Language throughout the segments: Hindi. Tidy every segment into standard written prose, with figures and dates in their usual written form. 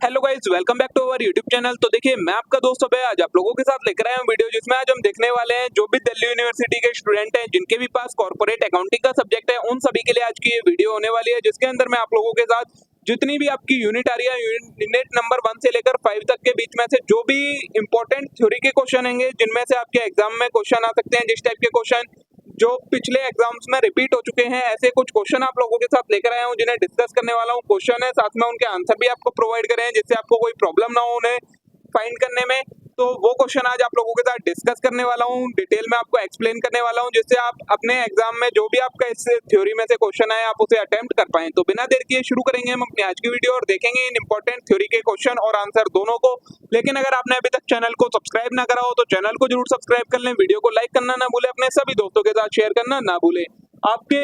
Hello guys, welcome back to our YouTube channel. तो देखिए, मैं आपका दोस्त अभय आज आप लोगों के साथ लेकर आया हूं वीडियो, जिसमें आज हम देखने वाले हैं जो भी दिल्ली यूनिवर्सिटी के स्टूडेंट हैं जिनके भी पास कॉर्पोरेट अकाउंटिंग का सब्जेक्ट है, उन सभी के लिए आज की ये वीडियो होने वाली है, जिसके अंदर मैं आप लोगों के साथ जितनी भी आपकी यूनिट आ रही है, यूनिट नंबर 1 से लेकर 5 तक के बीच में से जो भी इंपॉर्टेंट थ्योरी के क्वेश्चन होंगे, जिनमें से आपके एग्जाम में क्वेश्चन आ सकते हैं, जिस टाइप के क्वेश्चन जो पिछले एग्जाम्स में रिपीट हो चुके हैं, ऐसे कुछ क्वेश्चन आप लोगों के साथ लेकर आया हूं जिन्हें डिस्कस करने वाला हूं। क्वेश्चन है, साथ में उनके आंसर भी आपको प्रोवाइड करें जिससे आपको कोई प्रॉब्लम ना हो उन्हें फाइंड करने में। तो वो क्वेश्चन आज आप लोगों के साथ डिस्कस करने वाला हूं, डिटेल में आपको एक्सप्लेन करने वाला हूं, जिससे आप अपने एग्जाम में जो भी आपका इस थ्योरी में से क्वेश्चन आए आप उसे अटेम्प्ट कर पाएं। तो बिना देर किए शुरू करेंगे हम अपनी आज की वीडियो और देखेंगे इन इंपॉर्टेंट थ्योरी के क्वेश्चन और आंसर दोनों को। लेकिन अगर आपने अभी तक चैनल को सब्सक्राइब ना करा हो तो चैनल को जरूर सब्सक्राइब कर लें, वीडियो को लाइक करना ना भूलें, अपने सभी दोस्तों के साथ शेयर करना ना भूलें। आपके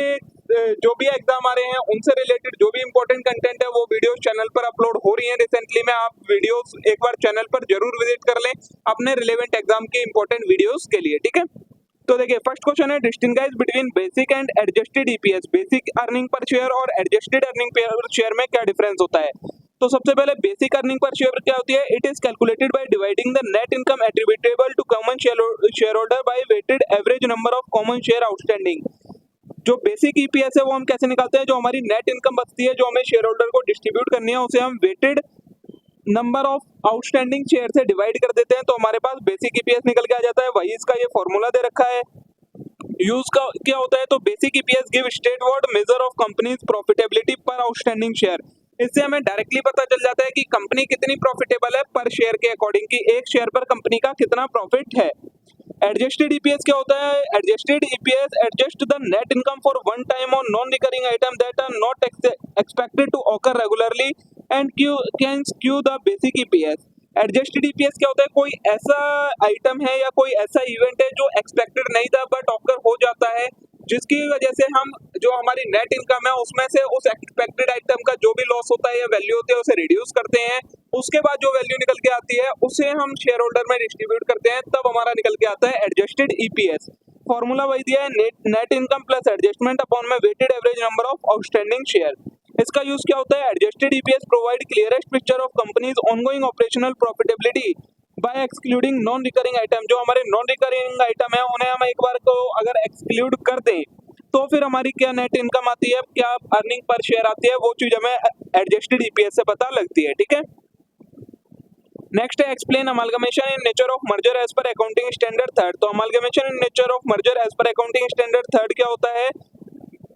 जो भी एग्जाम आ रहे हैं उनसे रिलेटेड जो भी इंपॉर्टेंट कंटेंट है वो वीडियोस चैनल पर अपलोड हो रही हैं रिसेंटली में। आप वीडियोस एक बार चैनल पर जरूर विजिट कर लें अपने रिलेवेंट एग्जाम के इंपॉर्टेंट वीडियोस के लिए, ठीक है। तो देखिए, फर्स्ट क्वेश्चन है, distinguish between basic and adjusted EPS. Basic earning per share और एडजस्टेड अर्निंग पर शेयर में क्या डिफरेंस होता है? तो सबसे पहले बेसिक अर्निंग पर शेयर क्या होती है? It is calculated by dividing the net income attributable to common share holder by weighted average number of common share outstanding. जो बेसिक ईपीएस है वो हम कैसे निकालते हैं? जो हमारी नेट इनकम बचती है, जो हमें शेयर होल्डर को डिस्ट्रीब्यूट करनी है, उसे हम weighted number of outstanding share से डिवाइड कर देते हैं, तो हमारे पास बेसिक ईपीएस निकल के आ जाता है। वही इसका ये फॉर्मूला दे रखा है। यूज का क्या होता है? तो basic EPS give straightforward measure of companies profitability पर आउटस्टैंडिंग शेयर। इससे हमें डायरेक्टली पता चल जाता है कि कंपनी कितनी प्रॉफिटेबल है पर शेयर के अकॉर्डिंग, की एक शेयर पर कंपनी का कितना प्रॉफिट है। एडजस्टेड ईपीएस क्या होता है? Adjusted EPS adjust the net income for one time और non recurring item that are not expected to occur regularly and can skew the basic EPS. Adjusted EPS क्या होता है? कोई ऐसा आइटम है या कोई ऐसा इवेंट है जो एक्सपेक्टेड नहीं था बट ऑकर हो जाता है, जिसकी वजह से हम जो हमारी नेट इनकम है उसमें से उस एक्सपेक्टेड आइटम का जो भी लॉस होता है या वैल्यू होती है उसे रिड्यूस करते हैं। उसके बाद जो वैल्यू निकल के आती है उसे हम शेयर होल्डर में डिस्ट्रीब्यूट करते हैं, तब हमारा निकल के आता है एडजस्टेड ईपीएस। फॉर्मूला वही दिया है, net income plus adjustment upon में weighted average number of outstanding share. इसका यूज क्या होता है? Adjusted EPS provide clearest picture of companies ongoing operational profitability by excluding non recurring item. जो हमारे नॉन रिकरिंग आइटम है उन्हें हम एक बार को अगर एक्सक्लूड कर दें तो फिर हमारी क्या नेट इनकम आती है, क्या अर्निंग पर शेयर आती है, वो चीज हमें एडजस्टेड ईपीएस से पता लगती है, ठीक है। नेक्स्ट है, explain amalgamation in nature of merger as per accounting standard third. तो amalgamation in nature of merger as per accounting standard third क्या होता है?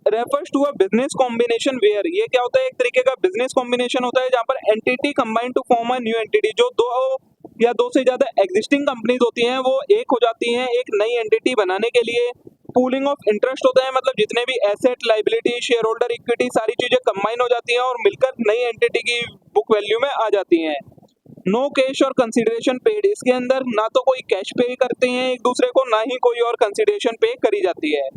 Refers to a business combination where. ये क्या होता है? एक तरीके का बिजनेस कॉम्बिनेशन होता है जहां पर entity combine to form a new entity. जो दो या दो से ज्यादा एग्जिस्टिंग कंपनीज होती हैं वो एक हो जाती हैं एक नई एंटिटी बनाने के लिए। पूलिंग ऑफ इंटरेस्ट होता है, मतलब जितने भी asset, liability, share holder equity सारी चीजें कंबाइन हो जाती हैं और मिलकर नई एंटिटी की बुक वैल्यू में आ जाती हैं। नो कैश और कंसिडरेशन पेड। इसके अंदर ना तो कोई कैश पे करते हैं एक दूसरे को, ना ही कोई और कंसिडरेशन पे करी जाती है।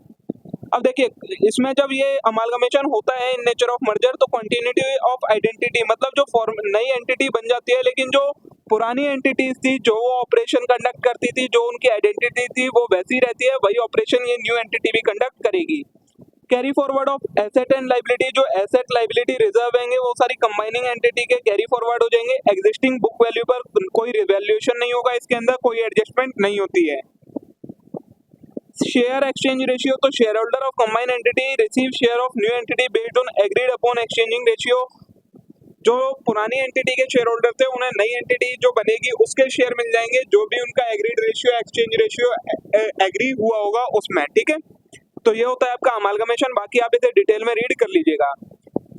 अब देखिए, इसमें जब ये अमालगमेशन होता है इन नेचर ऑफ मर्जर, तो कंटिन्यूटी ऑफ आइडेंटिटी, मतलब जो नई एंटिटी बन जाती है लेकिन जो पुरानी एंटिटीज थी जो वो ऑपरेशन कंडक्ट करती थी, जो उनकी आइडेंटिटी थी वो वैसी रहती है, वही ऑपरेशन ये न्यू एंटिटी भी कंडक्ट करेगी। Carry forward of asset and liability. जो एसेट, लाइबिलिटी, रिजर्व होंगे वो सारी कंबाइनिंग एंटिटी के कैरी फॉरवर्ड हो जाएंगे। एग्जिस्टिंग बुक वैल्यू पर कोई रिवैल्यूएशन नहीं होगा, इसके अंदर कोई एडजस्टमेंट नहीं होती है। Share exchange ratio. तो share holder of combined entity receive share of new entity based on agreed upon exchanging ratio. जो पुरानी एंटिटी के शेयर होल्डर थे उन्हें नई एंटिटी जो बनेगी उसके शेयर मिल जाएंगे, जो भी उनका agreed ratio, exchange ratio agree हुआ होगा उसमें, ठीक है। तो ये होता है आपका अमालगमेशन। बाकी आप इसे डिटेल में रीड कर लीजिएगा।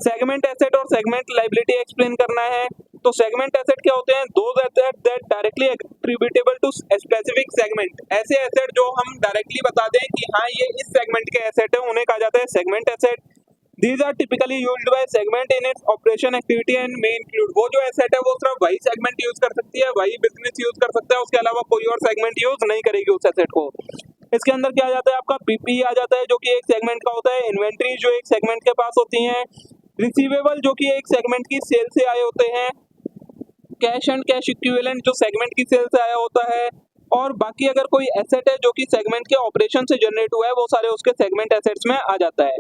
सेगमेंट एसेट और सेगमेंट लाइबिलिटी एक्सप्लेन करना है। तो सेगमेंट एसेट क्या होते हैं? Those asset that directly attributable to specific segment. ऐसे एसेट जो हम डायरेक्टली बता दें कि हाँ ये इस सेगमेंट के एसेट है, उन्हें कहा जाता है segment asset. These are typically used by segment in its operation activity and may include। वो जो एसेट है वो सिर्फ वही सेगमेंट यूज कर सकती है, वही बिजनेस यूज कर सकता है, उसके अलावा कोई और सेगमेंट यूज नहीं करेगी उस एसेट को। इसके अंदर क्या आ जाता है? आपका पीपी आ जाता है जो कि एक सेगमेंट का होता है। इन्वेंट्री जो एक सेगमेंट के पास होती है। रिसीवेबल जो कि एक सेगमेंट की सेल से आए होते हैं। कैश एंड कैश इक्विवेलेंट जो सेगमेंट की सेल से आया होता है। और बाकी अगर कोई एसेट है जो कि सेगमेंट के ऑपरेशन से जनरेट हुआ है वो सारे उसके सेगमेंट एसेट्स में आ जाता है।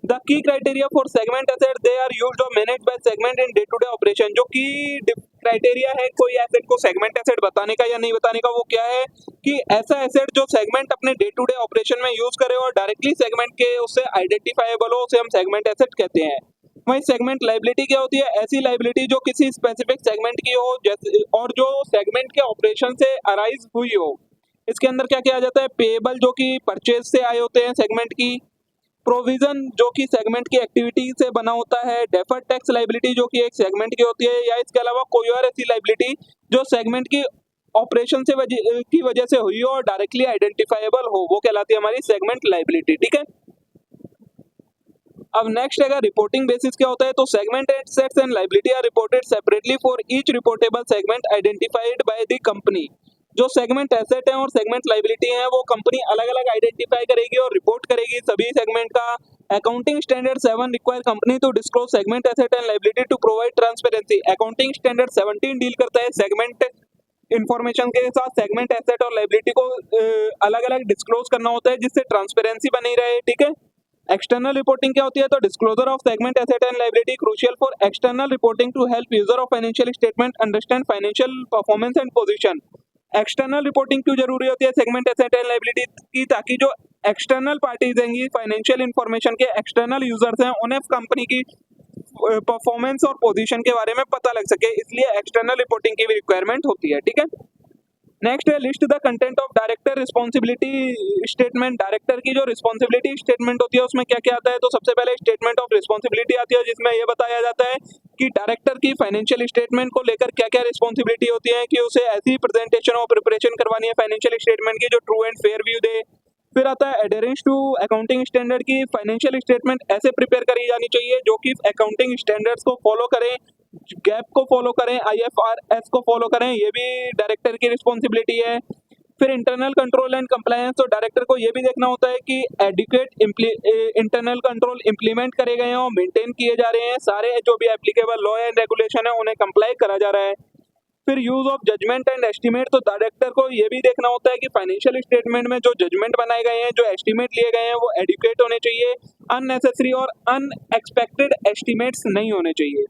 The key criteria for segment asset they are used और managed by segment in day to day operation. जो की क्राइटेरिया है कोई एसेट को सेगमेंट एसेट बताने का या नहीं बताने का, वो क्या है कि ऐसा एसेट जो सेगमेंट अपने डे टू डे ऑपरेशन में यूज करे और डायरेक्टली सेगमेंट के उससे आइडेंटिफाइबल हो, उसे हम सेगमेंट एसेट कहते हैं। वही सेगमेंट लायबिलिटी क्या होती है? ऐसी लायबिलिटी जो किसी स्पेसिफिक सेगमेंट की हो जैसे और जो सेगमेंट के ऑपरेशन से अराइज हुई हो। इसके अंदर क्या किया जाता है? पेएबल जो कि परचेज से आए होते हैं सेगमेंट की, प्रोविजन जो कि सेगमेंट की एक्टिविटी से बना होता है, डेफर्ड टैक्स लायबिलिटी जो कि एक सेगमेंट की होती है, या इसके अलावा कोई और ऐसी लायबिलिटी जो सेगमेंट की ऑपरेशन की वजह से हुई हो और डायरेक्टली आइडेंटिफाइबल हो, वो कहलाती है हमारी सेगमेंट लायबिलिटी। ठीक है। अब नेक्स्ट है रिपोर्टिंग बेसिस क्या होता है? तो segment assets and liability are reported separately for each reportable segment identified by the company. जो सेगमेंट एसेट है और सेगमेंट लायबिलिटी है वो कंपनी अलग अलग आइडेंटिफाई करेगी और रिपोर्ट करेगी सभी सेगमेंट का। Accounting standard 7 require company to disclose segment asset and liability to provide transparency. Accounting standard 17 deal करता है सेगमेंट इन्फॉर्मेशन के साथ। सेगमेंट एसेट और लायबिलिटी को अलग अलग डिस्क्लोज करना होता है जिससे ट्रांसपेरेंसी बनी रहे। ठीक है। एक्सटर्नल रिपोर्टिंग क्या होती है? तो disclosure of segment asset and liability crucial for external reporting to help user of financial statement understand financial performance and position. External reporting क्यों जरूरी होती है सेगमेंट एसेट एंड लायबिलिटी की? ताकि जो एक्सटर्नल पार्टीज हैं, फाइनेंशियल इंफॉर्मेशन के एक्सटर्नल यूजर्स हैं, उन्हें कंपनी की परफॉर्मेंस और पोजीशन के बारे में पता लग सके, इसलिए एक्सटर्नल रिपोर्टिंग की भी रिक्वायरमेंट होती है। ठीक है। नेक्स्ट है list the content of director responsibility statement. Director की जो रिस्पॉन्सिबिलिटी स्टेटमेंट होती है उसमें क्या क्या आता है? तो सबसे पहले स्टेटमेंट ऑफ रिस्पॉन्सिबिलिटी आती है जिसमें यह बताया जाता है कि डायरेक्टर की फाइनेंशियल स्टेटमेंट को लेकर क्या क्या रिस्पॉन्सिबिलिटी होती है कि उसे ऐसी प्रेजेंटेशन और प्रिपरेशन करवानी है फाइनेंशियल स्टेटमेंट की जो ट्रू एंड फेयर व्यू दे। फिर आता है एडहेरेंस टू अकाउंटिंग स्टैंडर्ड की फाइनेंशियल स्टेटमेंट ऐसे प्रिपेयर करी जानी चाहिए जो कि अकाउंटिंग स्टैंडर्ड्स को फॉलो करें, गैप को फॉलो करें, आईएफआरएस को फॉलो करें, ये भी डायरेक्टर की रिस्पॉन्सिबिलिटी है। फिर इंटरनल कंट्रोल एंड कंप्लायंस, तो डायरेक्टर को ये भी देखना होता है कि एडिक्वेट इंटरनल कंट्रोल इंप्लीमेंट करे गए हैं और मेंटेन किए जा रहे हैं, सारे जो भी एप्लीकेबल लॉ एंड रेगुलेशन है उन्हें कंप्लाई करा जा रहा है। फिर use of judgement and estimate, तो डायरेक्टर को ये भी देखना होता है कि फाइनेंशियल स्टेटमेंट में जो जजमेंट बनाए गए हैं, जो एस्टीमेट लिए गए हैं, वो एडुकेट होने चाहिए, अननेसेसरी और अनएक्सपेक्टेड एस्टीमेट्स नहीं होने चाहिए।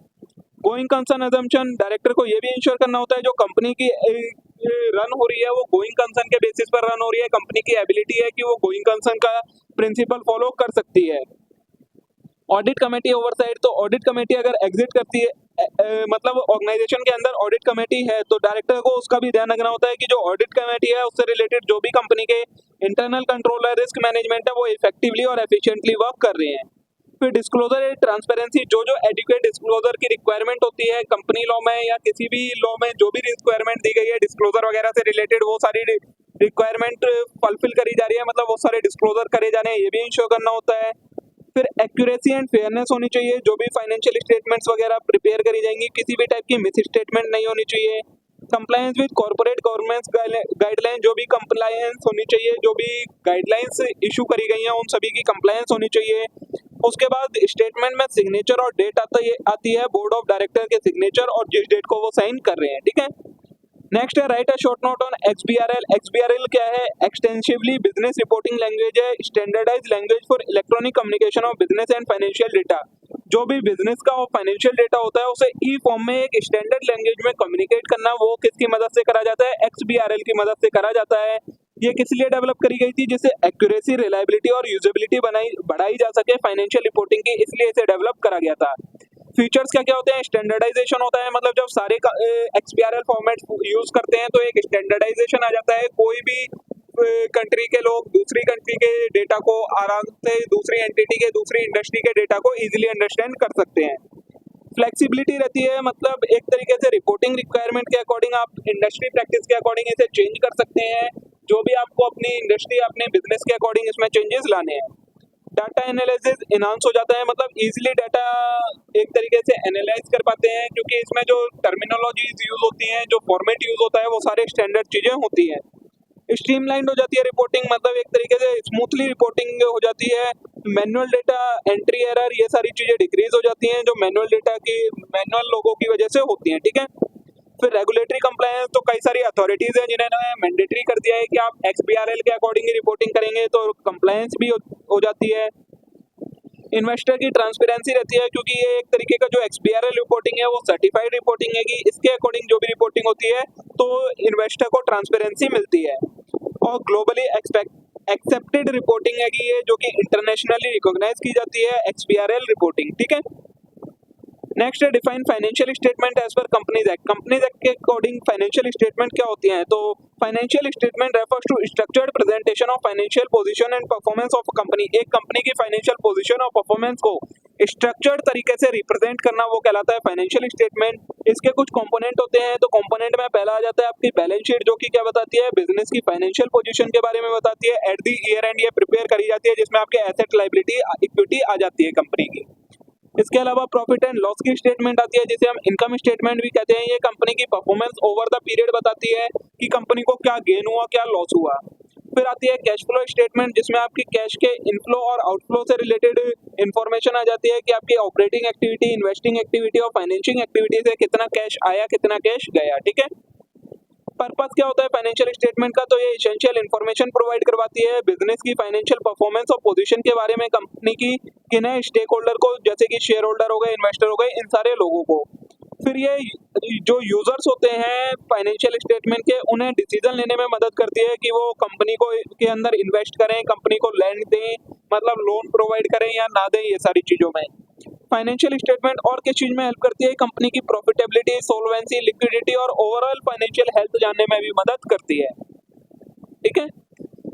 गोइंग कंसर्न अजम्पशन, डायरेक्टर को ये भी इंश्योर करना होता है जो कंपनी की रन हो रही है वो गोइंग कंसर्न के बेसिस पर रन हो रही है, कंपनी की एबिलिटी है कि वो गोइंग कंसर्न का प्रिंसिपल फॉलो कर सकती है। ऑडिट कमेटी ओवरसाइट, तो ऑडिट कमेटी अगर एग्जिट करती है मतलब ऑर्गेनाइजेशन के अंदर ऑडिट कमेटी है तो डायरेक्टर को उसका भी ध्यान रखना होता है कि जो ऑडिट कमेटी है उससे रिलेटेड जो भी कंपनी के इंटरनल कंट्रोल है, रिस्क मैनेजमेंट है, वो इफेक्टिवली और एफिशिएंटली वर्क कर रहे हैं। फिर डिस्क्लोजर एंड ट्रांसपेरेंसी, जो जो एडिक्वेट डिस्क्लोजर की रिक्वायरमेंट होती है कंपनी लॉ में या किसी भी लॉ में, जो भी रिक्वायरमेंट दी गई है डिस्क्लोजर वगैरह से रिलेटेड, वो सारी रिक्वायरमेंट फुलफिल करी जा रही है, मतलब वो सारे डिस्क्लोजर करे जा रहे हैं, ये भी इंश्योर करना होता है। फिर एक्यूरेसी एंड फेयरनेस होनी चाहिए, जो भी फाइनेंशियल स्टेटमेंट्स वगैरह प्रिपेयर करी जाएंगी किसी भी टाइप की मिस स्टेटमेंट नहीं होनी चाहिए। Compliance with corporate governance guideline, जो भी कंप्लायंस होनी चाहिए, जो भी गाइडलाइंस इशू करी गई हैं उन सभी की कंप्लायंस होनी चाहिए। उसके बाद स्टेटमेंट में सिग्नेचर और डेट आती है बोर्ड ऑफ डायरेक्टर के सिग्नेचर और जिस डेट को वो साइन कर रहे हैं। ठीक है। नेक्स्ट है write a short note on XBRL. XBRL क्या है? एक्सटेंसिवली बिजनेस रिपोर्टिंग लैंग्वेज है, standardised language for electronic communication of business and financial data. जो भी बिजनेस का और फाइनेंशियल डेटा होता है उसे ई फॉर्म में एक स्टैंडर्ड लैंग्वेज में कम्युनिकेट करना, वो किसकी मदद से करा जाता है? एक्सबीआरएल की मदद से करा जाता है। ये किस लिए डेवलप करी गई थी? जिससे एक्यूरेसी, रिलायबिलिटी और यूजेबिलिटी बढ़ाई जा सके फाइनेंशियल रिपोर्टिंग की, इसलिए इसे डेवलप करा गया था। फीचर्स क्या क्या होते हैं? स्टैंडर्डाइजेशन होता है, मतलब जब सारे एक्सबीआरएल फॉर्मेट यूज करते हैं तो एक स्टैंडर्डाइजेशन आ जाता है, कोई भी कंट्री के लोग दूसरी कंट्री के डेटा को आराम से दूसरी एंटिटी के, दूसरी इंडस्ट्री के डेटा को इजीली अंडरस्टैंड कर सकते हैं। फ्लेक्सिबिलिटी रहती है, मतलब एक तरीके से रिपोर्टिंग रिक्वायरमेंट के अकॉर्डिंग आप इंडस्ट्री प्रैक्टिस के अकॉर्डिंग इसे चेंज कर सकते हैं, जो भी आपको अपनी इंडस्ट्री, अपने बिजनेस के अकॉर्डिंग इसमें चेंजेस लाने हैं। डाटा एनालिसिस इनहांस हो जाता है, मतलब इजीली डाटा एक तरीके से एनालाइज कर पाते हैं, क्योंकि इसमें जो टर्मिनोलॉजीज यूज होती हैं, जो फॉर्मेट यूज होता है, वो सारे स्टैंडर्ड चीजें होती हैं। स्ट्रीमलाइंड हो जाती है रिपोर्टिंग, मतलब एक तरीके से स्मूथली रिपोर्टिंग हो जाती है। मैनुअल डेटा एंट्री एरर, ये सारी चीजें डिक्रीज हो जाती हैं जो मैनुअल लोगों की वजह से होती हैं। ठीक है। फिर रेगुलेटरी कंप्लायंस, तो कई सारी अथॉरिटीज हैं जिन्होंने मैंडेटरी कर दिया है कि आप एक्सबीआरएल के अकॉर्डिंग ही रिपोर्टिंग करेंगे, तो कंप्लायंस भी हो जाती है। इन्वेस्टर की ट्रांसपेरेंसी रहती है, क्योंकि ये एक तरीके का जो XBRL रिपोर्टिंग है वो सर्टिफाइड रिपोर्टिंग है कि इसके अकॉर्डिंग जो भी रिपोर्टिंग होती है तो इन्वेस्टर को ट्रांसपेरेंसी मिलती है। और ग्लोबली एक्सेप्टेड रिपोर्टिंग है कि ये जो कि इंटरनेशनली रिकॉग्नाइज की जाती है XBRL रिपोर्टिंग, ठीक है। नेक्स्ट है define financial statement as per companies act. Companies act के अकॉर्डिंग फाइनेंशियल स्टेटमेंट क्या होती हैं? तो financial statement refers to structured presentation of financial position and performance of company. एक कंपनी की फाइनेंशियल पोजीशन और परफॉर्मेंस को स्ट्रक्चर्ड तरीके से रिप्रेजेंट करना वो कहलाता है फाइनेंशियल स्टेटमेंट। इसके कुछ कंपोनेंट होते हैं, तो कंपोनेंट में पहला आ जाता है आपकी बैलेंस शीट, जो कि क्या बताती है? बिजनेस की फाइनेंशियल पोजीशन के बारे में बताती है। एट द ईयर एंड ये प्रिपेयर करी जाती है, जिसमें आपके एसेट, लायबिलिटी, इक्विटी आ जाती है कंपनी की। इसके अलावा प्रॉफिट एंड लॉस की स्टेटमेंट आती है, जिसे हम इनकम स्टेटमेंट भी कहते हैं। ये कंपनी की परफॉर्मेंस ओवर द पीरियड बताती है कि कंपनी को क्या गेन हुआ, क्या लॉस हुआ। फिर आती है कैश फ्लो स्टेटमेंट, जिसमें आपकी कैश के इनफ्लो और आउटफ्लो से रिलेटेड इंफॉर्मेशन आ जाती है कि आपकी ऑपरेटिंग एक्टिविटी, इन्वेस्टिंग एक्टिविटी और फाइनेंशिंग एक्टिविटी से कितना कैश आया, कितना कैश गया, ठीक है। पर्पस क्या होता है फाइनेंशियल स्टेटमेंट का? तो ये एसेंशियल इन्फॉर्मेशन प्रोवाइड करवाती है बिजनेस की फाइनेंशियल परफॉर्मेंस और पोजीशन के बारे में कंपनी की किन्हें स्टेक होल्डर को, जैसे कि शेयर होल्डर हो गए, इन्वेस्टर हो गए, इन सारे लोगों को। फिर ये जो यूजर्स होते हैं फाइनेंशियल स्टेटमेंट के, उन्हें डिसीजन लेने में मदद करती है कि वो कंपनी को के अंदर इन्वेस्ट करें, कंपनी को लैंड दें, मतलब लोन प्रोवाइड करें या ना दें, ये सारी चीजों में। फाइनेंशियल स्टेटमेंट और किस चीज में हेल्प करती है? कंपनी की प्रॉफिटेबिलिटी, सोल्वेंसी, लिक्विडिटी और ओवरऑल फाइनेंशियल हेल्थ जानने में भी मदद करती है, ठीक है।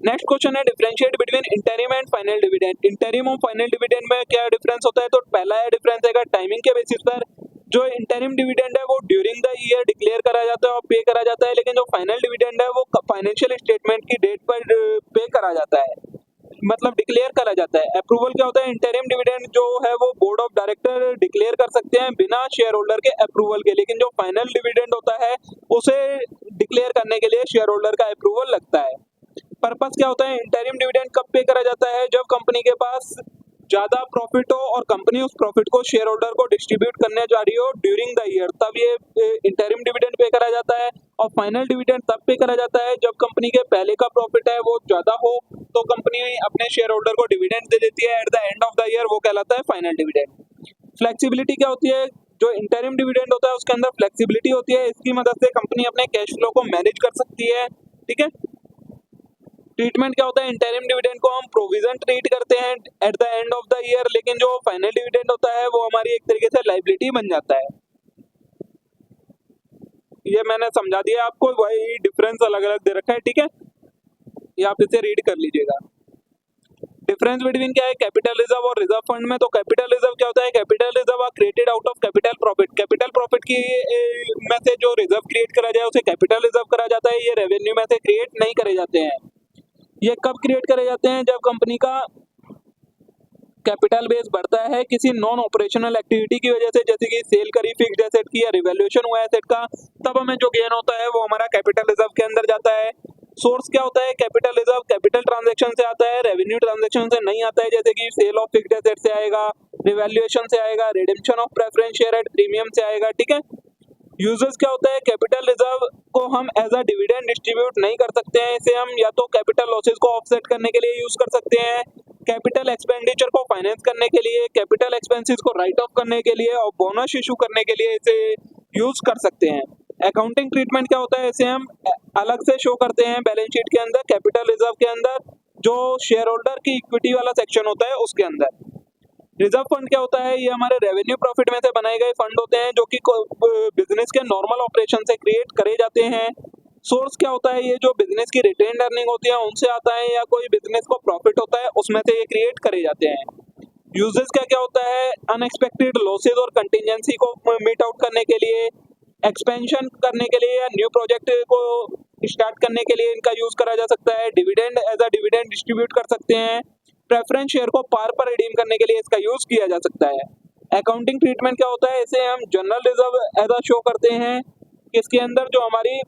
नेक्स्ट क्वेश्चन है differentiate between interim and final dividend. Interim और फाइनल डिविडेंड में क्या डिफरेंस होता है? तो पहला है डिफरेंस है टाइमिंग के बेसिस पर। जो इंटरिम डिविडेंड है वो ड्यूरिंग द ईयर डिक्लेयर करा जाता है और पे करा जाता है, लेकिन जो फाइनल डिविडेंड है वो फाइनेंशियल स्टेटमेंट की डेट पर पे करा जाता है, मतलब डिक्लेयर करा जाता है। अप्रूवल क्या होता है? इंटरिम डिविडेंड जो है वो बोर्ड ऑफ डायरेक्टर डिक्लेयर कर सकते हैं बिना शेयर होल्डर के अप्रूवल के, लेकिन जो फाइनल डिविडेंड होता है उसे डिक्लेयर करने के लिए शेयर होल्डर का अप्रूवल लगता है। पर्पस क्या होता है? इंटरिम डिविडेंड कब पे करा जाता है? जब कंपनी के पास ज्यादा प्रॉफिट हो और कंपनी उस प्रॉफिट को शेयर होल्डर को डिस्ट्रीब्यूट करने जा रही हो ड्यूरिंग द ईयर, तब ये इंटरिम डिविडेंड पे करा जाता है। और फाइनल डिविडेंड तब पे करा जाता है जब कंपनी के पहले का प्रॉफिट है वो ज्यादा हो, तो कंपनी अपने शेयर होल्डर को डिविडेंड दे देती है at the end of the year, वो कहलाता है फाइनल डिविडेंड। फ्लेक्सिबिलिटी क्या होती है? जो इंटरिम डिविडेंड होता है उसके अंदर फ्लेक्सिबिलिटी होती है, इसकी मदद से कंपनी अपने कैश फ्लो को मैनेज कर सकती है, ठीक है। ट्रीटमेंट क्या होता है? इंटरिम डिविडेंड को हम प्रोविजन ट्रीट करते हैं at the end of the year, लेकिन जो फाइनल डिविडेंड होता है वो हमारी एक तरीके से लायबिलिटी बन जाता है। ये मैंने समझा दिया आपको, वही डिफरेंस अलग अलग दे रखा है, ठीक है। ये आप इसे रीड कर लीजिएगा। डिफरेंस बिटवीन क्या है कैपिटल रिजर्व और रिजर्व फंड में? तो कैपिटल रिजर्व क्या होता है? Capital reserve are created out of capital profit. Capital profit की में से जो रिजर्व क्रिएट करा जाए उसे कैपिटल रिजर्व करा जाता है। ये रेवेन्यू में से क्रिएट नहीं करे जाते हैं। ये कब क्रिएट करे जाते हैं? जब कंपनी का कैपिटल बेस बढ़ता है किसी नॉन ऑपरेशनल एक्टिविटी की वजह से, जैसे कि सेल करी फिक्स्ड एसेट की या रिवैल्यूएशन हुआ एसेट का, तब हमें जो गेन होता है वो हमारा कैपिटल रिजर्व के अंदर जाता है। सोर्स क्या होता है कैपिटल रिजर्व? कैपिटल ट्रांजैक्शन से आता है, रेवेन्यू ट्रांजैक्शन से नहीं आता है, जैसे कि सेल ऑफ फिक्स्ड एसेट से आएगा, रिवैल्यूएशन से आएगा, redemption of preference share at premium से आएगा, ठीक है। यूजेस क्या होता है? कैपिटल रिजर्व को हम एज अ डिविडेंड डिस्ट्रीब्यूट नहीं कर सकते हैं, इसे हम या तो कैपिटल लॉसेस को ऑफसेट करने के लिए यूज कर सकते हैं, कैपिटल एक्सपेंडिचर को फाइनेंस करने के लिए, कैपिटल एक्सपेंसेस को राइट ऑफ करने के लिए और बोनस इशू करने के लिए इसे यूज कर सकते हैं। अकाउंटिंग ट्रीटमेंट क्या होता है? इसे हम अलग से शो करते हैं बैलेंस शीट के अंदर, कैपिटल रिजर्व के अंदर, जो शेयर होल्डर की इक्विटी वाला सेक्शन होता है उसके अंदर। रिजर्व फंड क्या होता है? ये हमारे रेवेन्यू प्रॉफिट में से बनाए गए फंड होते हैं जो कि बिजनेस के नॉर्मल ऑपरेशन से क्रिएट करे जाते हैं। सोर्स क्या होता है? ये जो बिजनेस की रिटेन्ड अर्निंग होती है उनसे आता है, या कोई बिजनेस को प्रॉफिट होता है उसमें से ये क्रिएट करे जाते हैं। यूजेस क्या क्या होता है? अनएक्सपेक्टेड लॉसेज और कंटिजेंसी को मीट आउट करने के लिए, एक्सपेंशन करने के लिए या न्यू प्रोजेक्ट को स्टार्ट करने के लिए इनका यूज करा जा सकता है। Dividend as a dividend distribute कर सकते हैं। प्रेफरेंस शेयर को पार पर रिडीम करने के लिए इसका यूज किया जा सकता है। अकाउंटिंग ट्रीटमेंट क्या होता है? इसे हम general reserve as a show करते हैं, इसके अंदर जो हमारी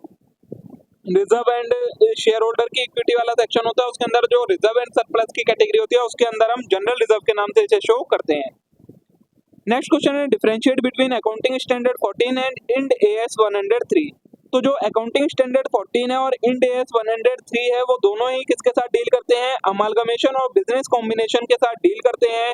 रिजर्व एंड शेयर होल्डर की इक्विटी वाला सेक्शन होता है उसके अंदर जो रिजर्व एंड सरप्लस की कैटेगरी होती है उसके अंदर हम जनरल रिजर्व के नाम से इसे शो करते हैं। नेक्स्ट क्वेश्चन है differentiate between accounting standard 14 and Ind AS 103। तो जो अकाउंटिंग स्टैंडर्ड 14 है और इंड AS 103 है वो दोनों ही किसके साथ डील करते हैं? अमालगमेशन और बिजनेस कॉम्बिनेशन के साथ डील करते हैं।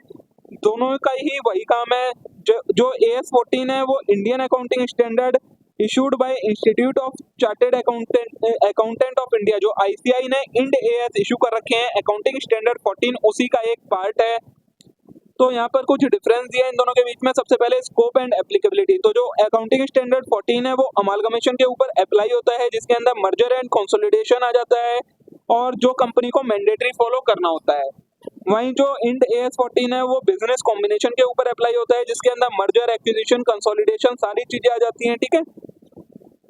दोनों का ही वही काम है। जो AS14 है वो Indian accounting standard issued by institute of chartered accountant of India, जो ICAI ने इंड AS इशू कर रखे हैं, अकाउंटिंग स्टैंडर्ड 14 उसी का एक पार्ट है। तो यहाँ पर कुछ डिफरेंस दिया इन दोनों के बीच में। सबसे पहले स्कोप एंड एप्लीकेबिलिटी। तो जो अकाउंटिंग स्टैंडर्ड 14 है वो अमालगमेशन के ऊपर अप्लाई होता है, जिसके अंदर मर्जर एंड कंसोलिडेशन आ जाता है और जो कंपनी को मैंडेटरी फॉलो करना होता है। वहीं जो इंड AS14 है वो बिजनेस कॉम्बिनेशन के ऊपर अप्लाई होता है, जिसके अंदर मर्जर, एक्विजिशन, कंसोलिडेशन सारी चीजें आ जाती हैं। ठीक है।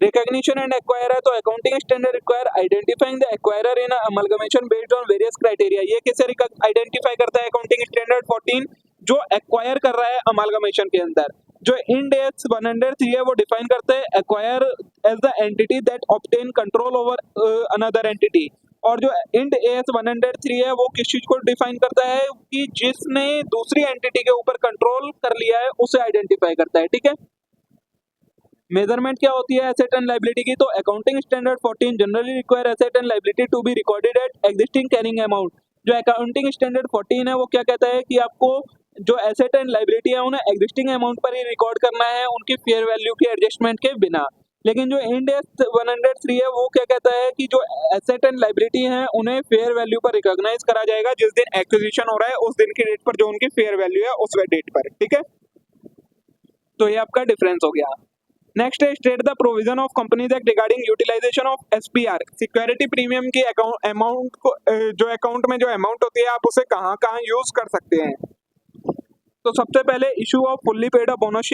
रिकॉग्निशन एंड एक्वायर है, तो accounting standard require identifying the acquirer in amalgamation based on various criteria. ये किसे आइडेंटिफाई करता है अकाउंटिंग स्टैंडर्ड 14? जो एक्वायर कर रहा है अमलगमेशन के अंदर। जो इंड AS 103 है वो डिफाइन करता है acquire as the entity that obtain control over another entity. और जो इंड AS 103 है वो किस चीज को डिफाइन करता है कि जिसने दूसरी एंटिटी के ऊपर कंट्रोल कर लिया है उसे आइडेंटिफाई करता है। ठीक है। मेजरमेंट क्या होती है एसेट एंड लायबिलिटी की? तो accounting standard 14 generally require asset and liability to be recorded at existing carrying amount. जो अकाउंटिंग स्टैंडर्ड 14 है वो क्या कहता है कि आपको जो एसेट एंड लायबिलिटी है उन्हें एग्जिस्टिंग अमाउंट पर ही रिकॉर्ड करना है, उनकी फेयर वैल्यू के एडजस्टमेंट के बिना। लेकिन जो इंड AS 103 है वो क्या कहता है कि जो एसेट एंड लायबिलिटी है उन्हें फेयर वैल्यू पर रिकॉग्नाइज करा जाएगा जिस दिन एक्विजिशन हो रहा है, उस दिन की डेट पर जो उनकी फेयर वैल्यू है उस डेट पर। ठीक है। तो ये आपका डिफरेंस हो गया। नेक्स्ट है state the provision of companies act regarding utilization of SPR, security premium की अमाउंट को जो अकाउंट में जो अमाउंट होती है आप उसे कहाँ कहाँ यूज कर सकते हैं। तो सबसे पहले issue off fully paid up bonus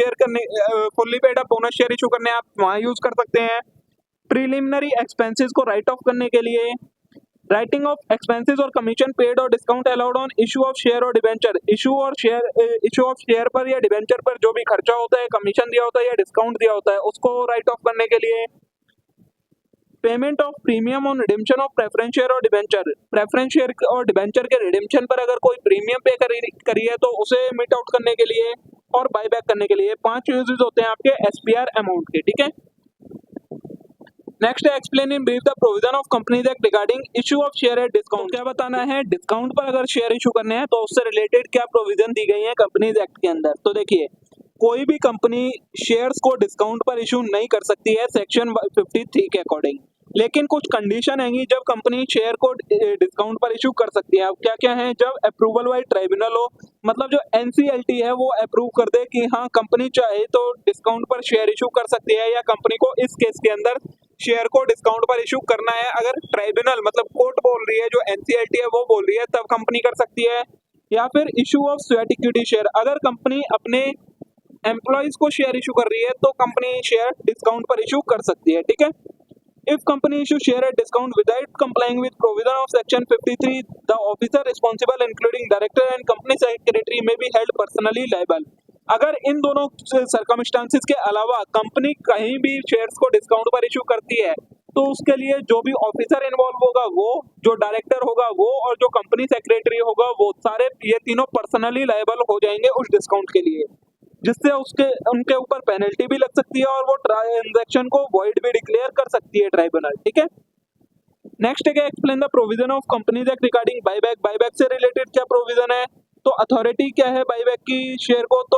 share issue करने आप वहाँ यूज कर सकते हैं। प्रीलिमिनरी एक्सपेंसेस को राइट ऑफ करने के लिए, राइटिंग ऑफ एक्सपेंसेस और कमीशन पेड और discount allowed on issue of share और डिबेंचर, इशू ऑफ शेयर पर या डिबेंचर पर जो भी खर्चा होता है, कमीशन दिया होता है या डिस्काउंट दिया होता है उसको राइट ऑफ करने के लिए। Payment of premium on redemption of preference share और डिबेंचर, प्रेफरेंस शेयर और डिबेंचर के रिडेम्पशन पर अगर कोई प्रीमियम पे करी है तो उसे मिट आउट करने के लिए और बायबैक करने के लिए। 5 यूजेस होते हैं आपके SPR अमाउंट के। ठीक है। नेक्स्ट है explain in brief the provision of companies act regarding issue of share at discount. क्या बताना है? डिस्काउंट पर अगर शेयर इशू करने हैं तो उससे रिलेटेड क्या प्रोविजन दी गई है कंपनीज एक्ट के अंदर। तो देखिए, कोई भी कंपनी शेयर्स को डिस्काउंट पर इशू नहीं कर सकती है सेक्शन 53 के अकॉर्डिंग, लेकिन कुछ कंडीशन हैंगी जब कंपनी शेयर को डिस्काउंट पर इशू कर सकती है। अब क्या क्या है? जब अप्रूवल बाय ट्राइब्यूनल हो, मतलब जो NCLT है वो अप्रूव कर दे कि हाँ कंपनी चाहे तो डिस्काउंट पर शेयर इशू कर सकती है, या कंपनी को इस केस के अंदर शेयर को डिस्काउंट पर इशू करना है। अगर ट्राइब्यूनल मतलब कोर्ट बोल रही है, जो NCLT है वो बोल रही है, तब कंपनी कर सकती है। या फिर issue of sweat equity share, अगर कंपनी अपने एम्प्लॉइज को शेयर इशू कर रही है तो कंपनी शेयर डिस्काउंट पर इशू कर सकती है। ठीक है। If company issue share at discount without complying with provision of section 53, the officer responsible including director and company secretary may be held personally liable। अगर इन दोनों सर्कमस्टांसिस के अलावा कंपनी कहीं भी शेयर्स को डिस्काउंट पर इशू करती है तो उसके लिए जो भी ऑफिसर इन्वॉल्व होगा वो, जो डायरेक्टर होगा वो, और जो कंपनी सेक्रेटरी होगा वो, सारे ये तीनों पर्सनली लायबल हो जाएंगे उस डिस्काउंट के लिए, जिससे उनके ऊपर पेनल्टी भी लग सकती है और वो ट्रांजैक्शन को वॉइड भी डिक्लेयर कर सकती है ट्राइब्यूनल। ठीक है। नेक्स्ट है explain the provision of companies act regarding buyback. Buyback से रिलेटेड क्या प्रोविजन है? तो अथॉरिटी क्या है बायबैक की शेयर को? तो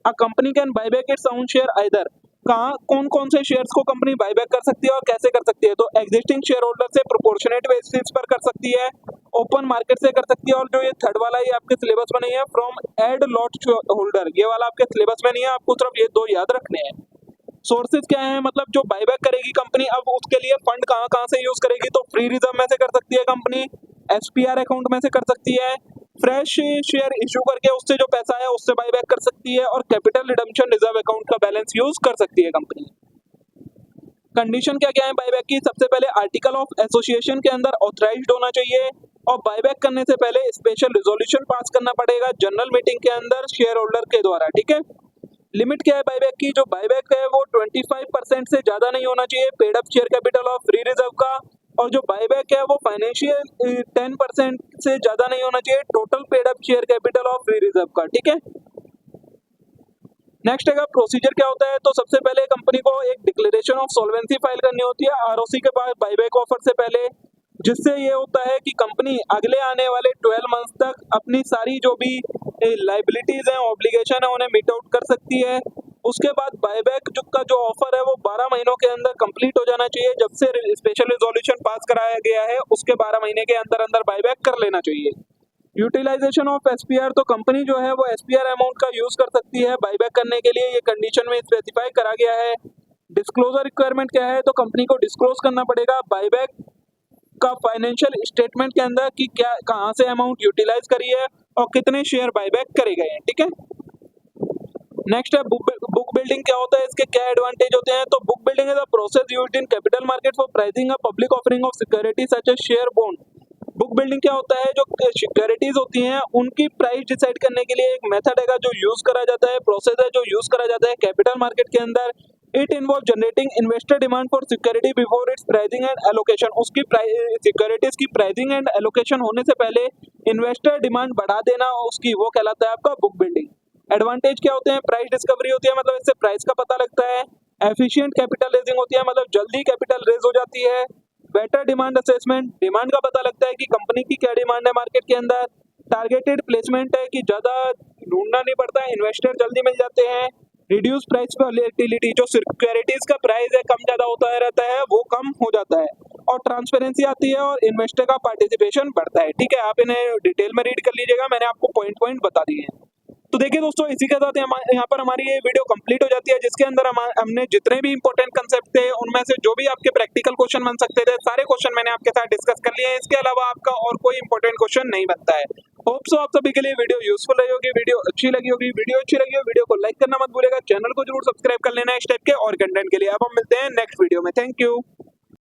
a company can buyback its own share either. कहाँ कौन कौन से शेयर्स को कंपनी बायबैक कर सकती है और कैसे कर सकती है? तो एग्जिस्टिंग शेयर होल्डर से प्रोपोर्शनेट बेसिस पर कर सकती है, ओपन मार्केट से कर सकती है, और जो ये थर्ड वाला ये आपके सिलेबस में नहीं है, फ्रॉम एड लॉट होल्डर, ये वाला आपके सिलेबस में नहीं है, आपको सिर्फ ये 2 याद रखने हैं। सोर्सेज क्या है? मतलब जो बायबैक करेगी कंपनी, अब उसके लिए फंड कहाँ कहाँ से यूज करेगी? तो फ्री रिजर्व में से कर सकती है कंपनी, SPR अकाउंट में से कर सकती है, फ्रेश शेयर इशू करके उससे जो पैसा है उससे बायबैक कर सकती है, और कैपिटल रिडम्पशन रिजर्व अकाउंट का बैलेंस यूज कर सकती है कंपनी। कंडीशन क्या क्या है बायबैक की? सबसे पहले आर्टिकल ऑफ एसोसिएशन के अंदर ऑथराइज्ड होना चाहिए, और बायबैक करने से पहले स्पेशल रिजोल्यूशन पास करना पड़ेगा जनरल मीटिंग के अंदर शेयर होल्डर के द्वारा। ठीक है। लिमिट क्या है बायबैक की? जो बायबैक है वो 25% से ज्यादा नहीं होना चाहिए paid up share capital of free reserve का, और जो बायबैक है वो फाइनेंशियल 10% से ज्यादा नहीं होना चाहिए total paid up share capital of free reserve का। ठीक है। नेक्स्ट है प्रोसीजर क्या होता है? तो सबसे पहले कंपनी को एक डिक्लेरेशन ऑफ सॉल्वेंसी फाइल करनी होती है ROC के पास बायबैक ऑफर से पहले, जिससे ये होता है कि कंपनी अगले आने वाले 12 मंथ्स तक अपनी सारी जो भी लाइबिलिटीज हैं, ऑब्लिगेशन है, उन्हें मीट आउट कर सकती है। उसके बाद बायबैक का जो ऑफर है वो 12 महीनों के अंदर कंप्लीट हो जाना चाहिए। जब से स्पेशल रिजोल्यूशन पास कराया गया है उसके 12 महीने के अंदर अंदर बायबैक कर लेना चाहिए। यूटिलाइजेशन ऑफ एसपीआर, तो कंपनी जो है वो एसपीआर अमाउंट का यूज कर सकती है बायबैक करने के लिए, ये कंडीशन में स्पेसिफाई करा गया है। डिस्क्लोजर रिक्वायरमेंट क्या है, तो कंपनी को डिस्क्लोज करना पड़ेगा बायबैक का फाइनेंशियल स्टेटमेंट के अंदर कि क्या कहां से अमाउंट यूटिलाइज करी है और कितने शेयर बायबैक करे गए हैं। ठीक है, नेक्स्ट है बुक बिल्डिंग। क्या होता है, इसके क्या एडवांटेज होते हैं, तो book building is a process used in capital market for pricing a public offering of securities such as share bond. Book building क्या होता है, जो सिक्योरिटीज होती हैं उनकी प्राइस डिसाइड करने के लिए एक मेथड है जो यूज करा जाता है, प्रोसेस है जो यूज करा जाता है कैपिटल मार्केट के अंदर। It involve generating investor demand for security before it's pricing and allocation. उसकी सिक्योरिटीज की प्राइसिंग एंड एलोकेशन होने से पहले इन्वेस्टर डिमांड बढ़ा देना उसकी, वो कहलाता है आपका बुक बिल्डिंग। एडवांटेज क्या होते हैं, प्राइस डिस्कवरी होती है, मतलब इससे प्राइस का पता लगता है। एफिशिएंट कैपिटल रेजिंग होती है, मतलब जल्दी कैपिटल रेज हो जाती है। बेटर डिमांड असेसमेंट, डिमांड का पता लगता है कि कंपनी की क्या डिमांड है मार्केट के अंदर। टारगेटेड प्लेसमेंट है कि ज्यादा ढूंढना नहीं पड़ता है, इन्वेस्टर जल्दी मिल जाते हैं। रिड्यूस प्राइस वॉलेटिलिटी, जो सिक्योरिटीज का प्राइस है कम ज्यादा होता है रहता है वो कम हो जाता है। और ट्रांसपेरेंसी आती है और इन्वेस्टर का पार्टिसिपेशन बढ़ता है। ठीक है, आप इन्हें डिटेल में रीड कर लीजिएगा, मैंने आपको पॉइंट पॉइंट बता दिए हैं। तो देखिए दोस्तों, इसी के साथ यहाँ पर हमारी ये वीडियो कंप्लीट हो जाती है, जिसके अंदर हमने जितने भी इंपॉर्टेंट कंसेप्ट थे उनमें से जो भी आपके प्रैक्टिकल क्वेश्चन बन सकते थे सारे क्वेश्चन मैंने आपके साथ डिस्कस कर लिए हैं। इसके अलावा आपका और कोई इंपॉर्टेंट क्वेश्चन नहीं बनता है। होप सो आप सभी के लिए वीडियो यूजफुल रही होगी, वीडियो अच्छी लगी होगी। वीडियो अच्छी लगी हो वीडियो को लाइक करना मत भूलिएगा, चैनल को जरूर सब्सक्राइब कर लेना इस टाइप के और कंटेंट के लिए। अब हम मिलते हैं नेक्स्ट वीडियो में। Thank you.